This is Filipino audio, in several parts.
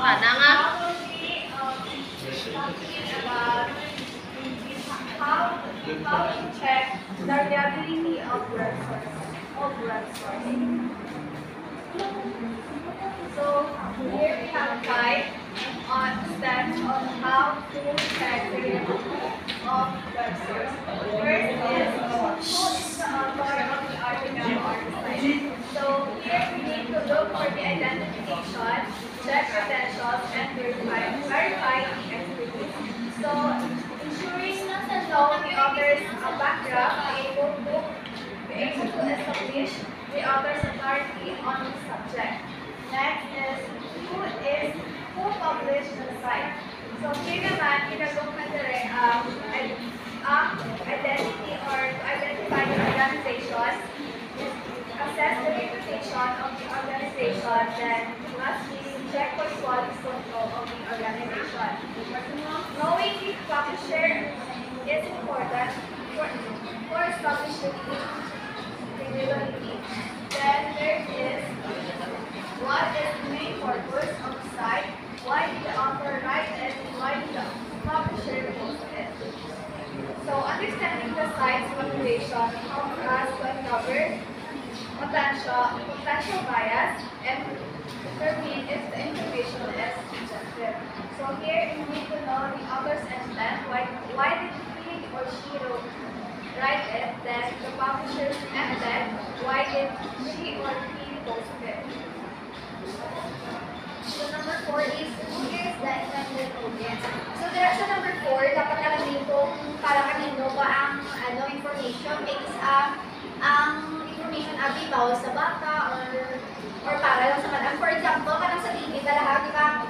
Mana nga? How to check the reliability of web sources. So here we have 5 steps on how to check the reliability of web source. First is who is the author of the article or the site. So here we need to look for the identification, check credentials, and verify the expertise. So ensuring knowing the author's background, be able to establish the author's authority on the subject. Next is who published the site. So here naman, ginagawa na direct identity or to identify the organization, assess the reputation of the organization, then lastly, check for quality control of the organization. Knowing the publisher is important for establishing credibility. Then there is what is the main purpose of the site, why did the author write it, and why did the publisher post it. So understanding the site's motivation helps us to uncover potential bias and determine if the information is objective. So here you need to know the author's intent, why did he or she write it, then the publisher's intent, why did she or he post it. So number 4 is who is the intended audience. So there sa number 4, dapat alamin kung para kanino ba ang information based ang information abi bawal sa bata or para lang sa madam. For example, kanang sa TV talaga, di ba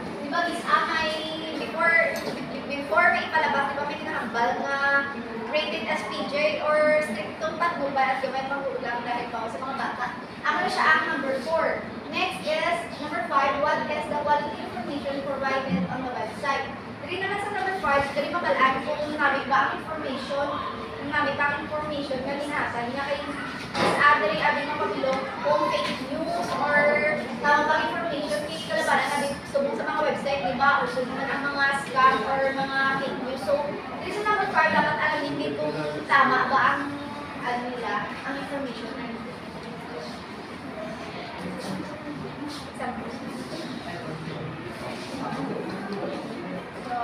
may before may palabas, di ba may tinahambal na rated SPJ or strictong patnubay at gamay panghulang dahil bawal sa mga bata. Ano siya ang number 4. Next is number 5, what is the quality information provided on the website. Dili naman sa number 5, dili makalaan kung namin ba ang information, kalinatan niya kay dili abing mapabilong kung fake news or tamang bang information, hindi kalabanan namin subong sa mga website, di ba? O subong na ang mga scam or mga fake news. So, dili sa number 5, dapat alamin din kung tama ba ang ang information na ito. So,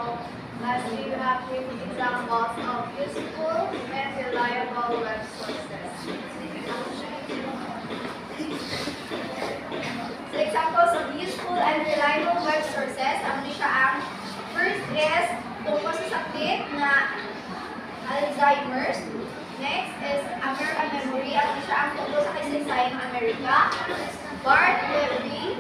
lastly, we have three examples of useful and reliable web sources. So, examples of useful and reliable web sources, first is tungkol sa sakit na Alzheimer's. Next is American Memory, ang tungkol sa kasaysayan ng Amerika. Bart Library,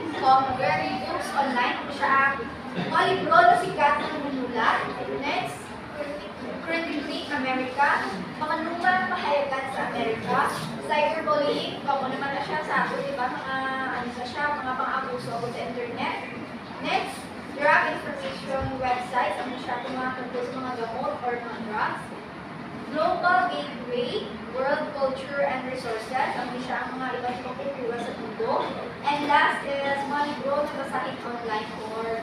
Very Books Online, siya ang libro na sikat na nanunulat. Next, Credibility America, mga pahayagan sa Amerika. Cyberbullying, kung naman na siya sa ato, diba? Mga pang-abuso sa internet. Next, drug information websites, siya mga tungkol sa mga gamot or mga drugs. Global Gateway, World Culture and Resources, siya ang mga ibang pagkukuha sa mundo. And last is Malibro na basahin online or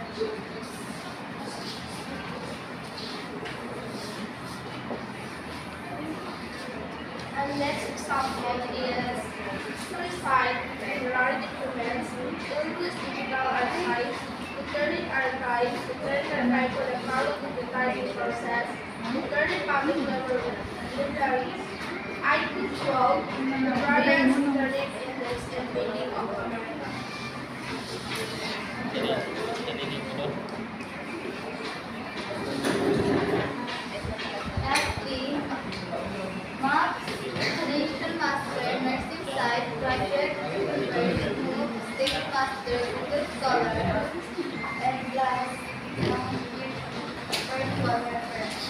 And next example is suicide and rare documents, English digital archives, returning archives, returning archive for the follow the target process, returning public libraries, iControl, Brian's Internet Index, and Meaning of America. lastly, maps, Digital Master, Nursing Site, Project, Move, State Master, Google Scholar, and last, virtual reference.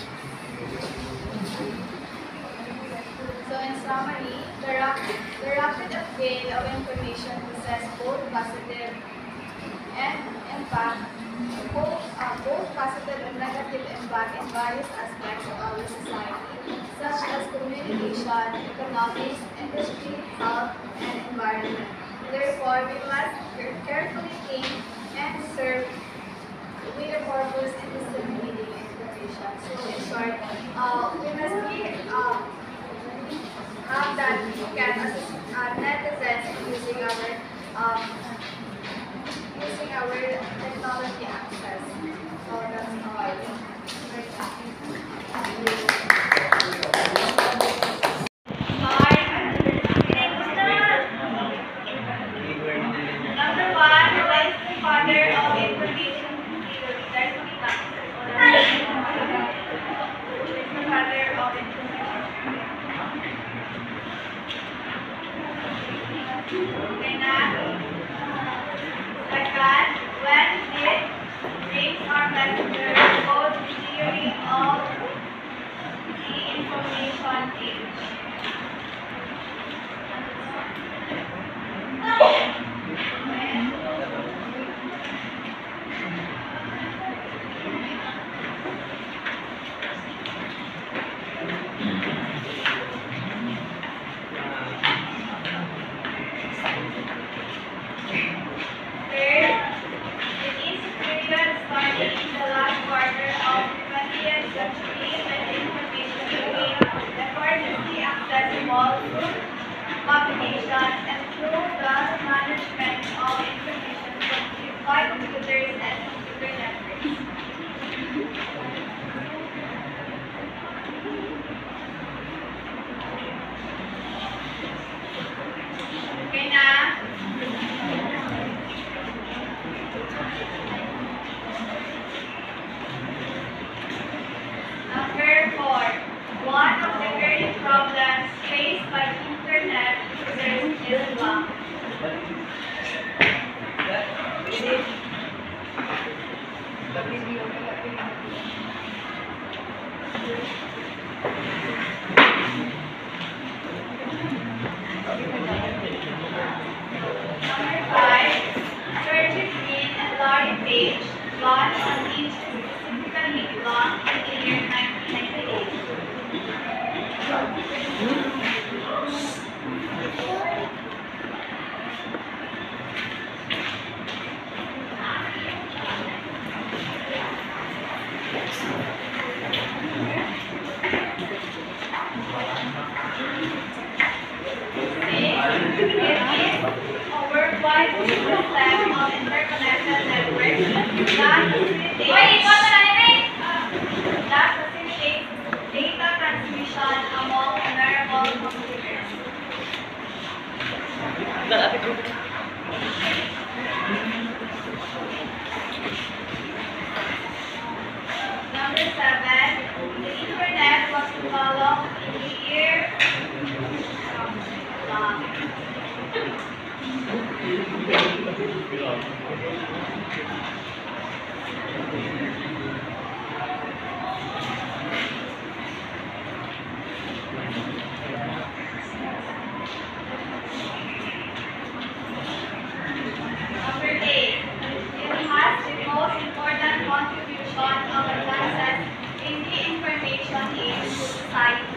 So in summary, the rapid upgrade of information possesses both positive and impact, both positive and negative impact in various aspects of our society, such as communication, economics, industry, health, and environment. Therefore, we must carefully think and serve with a purpose in disseminating information. So in short, we must be have that we can as netizens using our technology access. So that's all. Number one, who is the father of information theory? There's no answer. Who is the father of information theory? Okay, now. Second, when did James R. Messenger propose the theory of the information age? Publications and through the management of information by computers and computer networks. Okay na? Number 4. One of the early problems faced by internet users is long. Number 5. Sergey Brin and Larry Page launched a niche specifically long in the year 1998. It is a worldwide system of interconnected networks that facilitates data transmission among wearable computers. Number 7, the internet was developed in the year Number 8, it has the most important contribution of advances in the information age to society.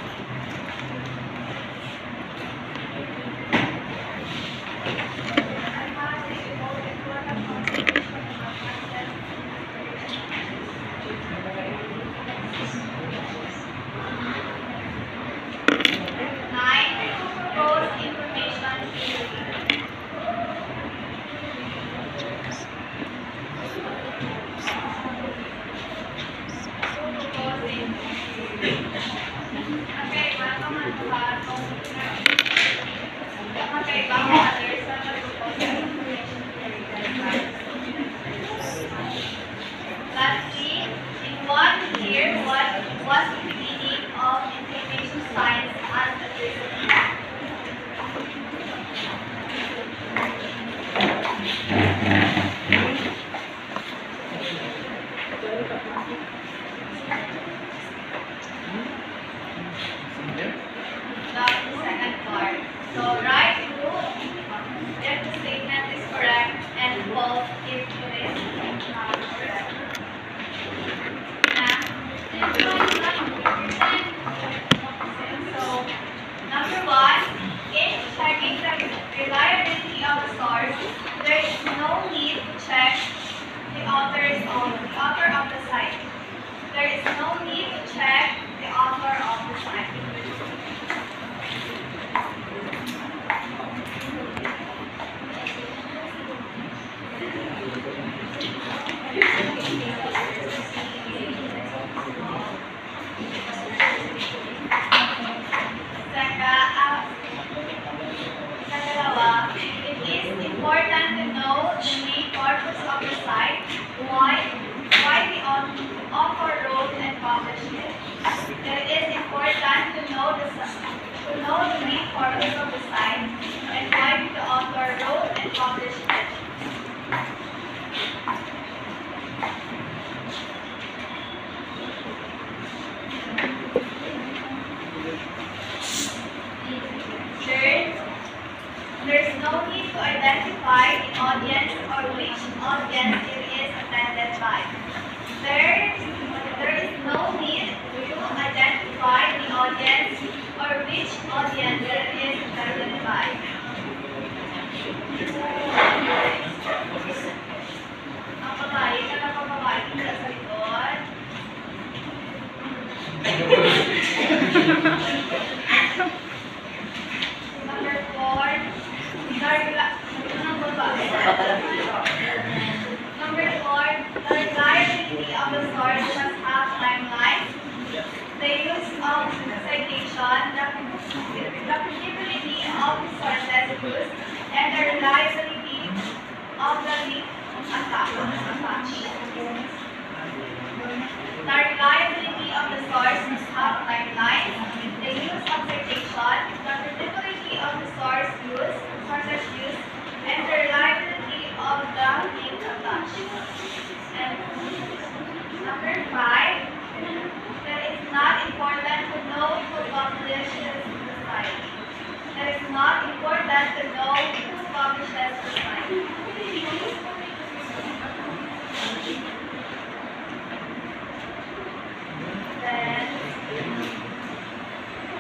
there is no need to check the author of the site. There is no need to check the author of the site. It is important to know the main purpose of the site, why the author wrote and published it. It is important to know the main purpose of the site and why the author wrote and published it. Third, there is no need to identify the audience or which audience it is attended by. There is no need to identify the audience or which audience it is attended by. Ang babae, babae dito sa likod. Number 4, Number 4, the reliability of the source must have timelines, the use of citation, the credibility of the sources used, and the reliability of the link attached. The reliability of the source must have timelines, the use of citation, the credibility of the sources used, and the reliability of the link attached. And number 5, that it's not important to know who publishes the site. That it's not important to know who publishes the site. Then,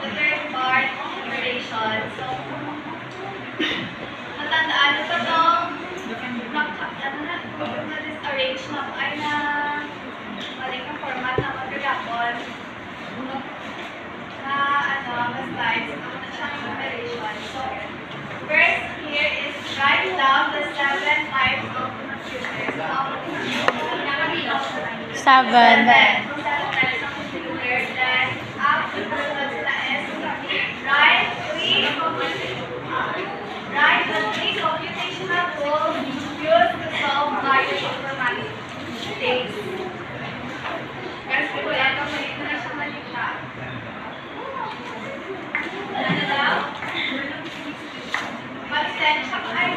the third part, duration. So, natandaan nyo pa itong na-disarrange na ay na balik ang format ng pagkagapon na slides na siyang numeration. So, first here is write down the 7 types of computers. Seven. Types of computers. Then, after that is write the 3 computational tools used to solve various informatic things. Kasi po yan, kapag na siya malita. Ano daw? Mag-send siya ko ay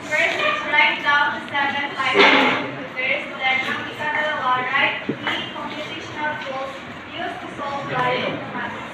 first is write down the 7 types of computers. Then, ang ikadalawa, write 3 computational tools used to solve various informatic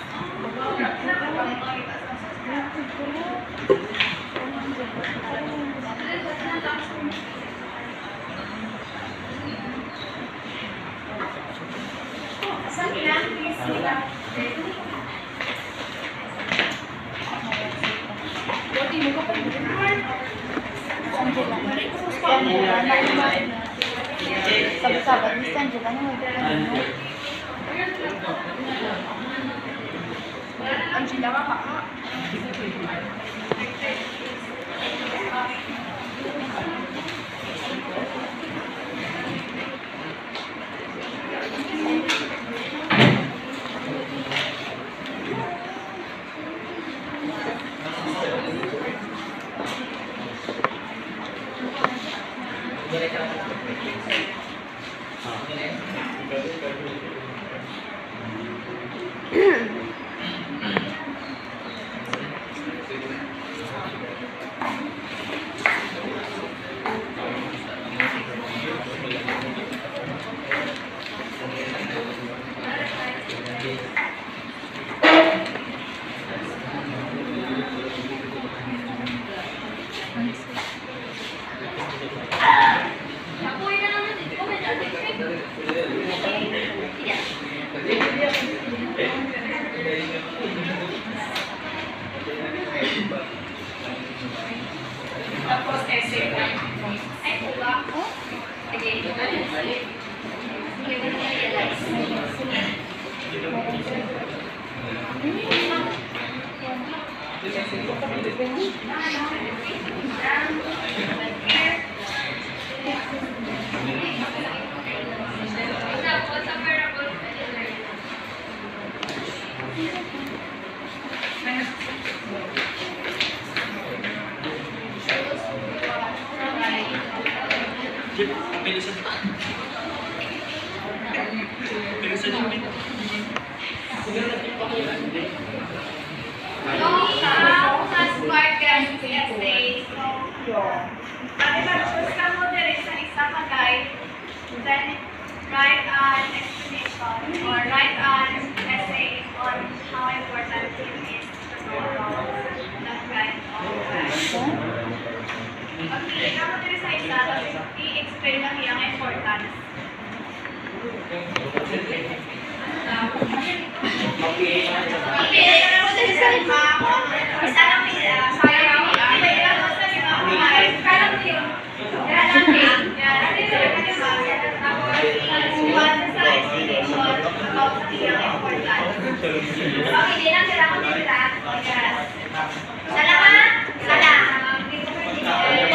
Sabi-sabi, Miss Angela, ano mo? Angela ka pa. essay po. Ay, po ba? Sige. Sige, wala na-realize. How has Mark done his essay? Choose ka mo diri sa isa ka guide, then write an explanation or write an essay on how important it is to know about that kind of pagpili ka mo diri sa isa, tapos i-explain lang iyang importance. Pipili ka mo diri sa isa, isa lang nila, sayang pipili ka mo sa lima, parang yun. Okay, din ang kailangan nila. Salamat! Salamat!